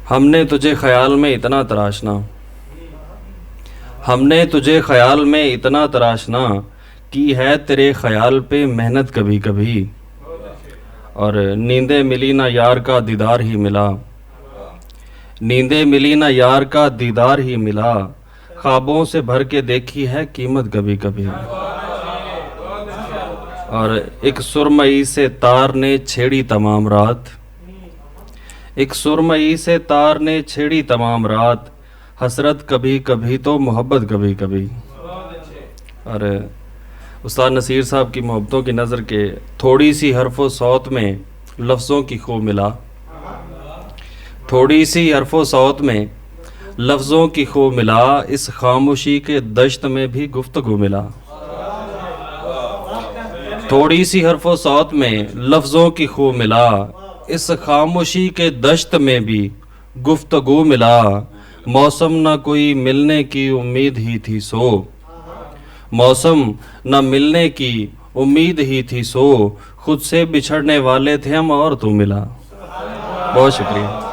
ہم نے تجھے خیال میں اتنا تراشنا، ہم نے تجھے خیال میں اتنا تراشنا کی ہے تیرے خیال پہ محنت کبھی کبھی، اور نیندیں ملی نہ یار کا دیدار ہی ملا، نیندیں ملی نہ یار کا دیدار ہی ملا، خوابوں سے بھر کے دیکھی ہے قیمت کبھی کبھی، اور ایک سرمئی سے تار نے چھیڑی تمام رات، ایک سرمئی سے تار نے چھیڑی تمام رات، حسرت کبھی کبھی تو محبت کبھی کبھی۔ اور استاد نصیر صاحب کی محبتوں کی نظر کے تھوڑی سی حرف و صوت میں لفظوں کی خو ملا، تھوڑی سی حرف و صوت میں لفظوں کی خو ملا، اس خاموشی کے دشت میں بھی گفتگو ملا، تھوڑی سی حرف و صوت میں لفظوں کی خو ملا، اس خاموشی کے دشت میں بھی گفتگو ملا، موسم نہ کوئی ملنے کی امید ہی تھی سو، موسم نہ ملنے کی امید ہی تھی سو، خود سے بچھڑنے والے تھے ہم اور تو ملا۔ بہت شکریہ۔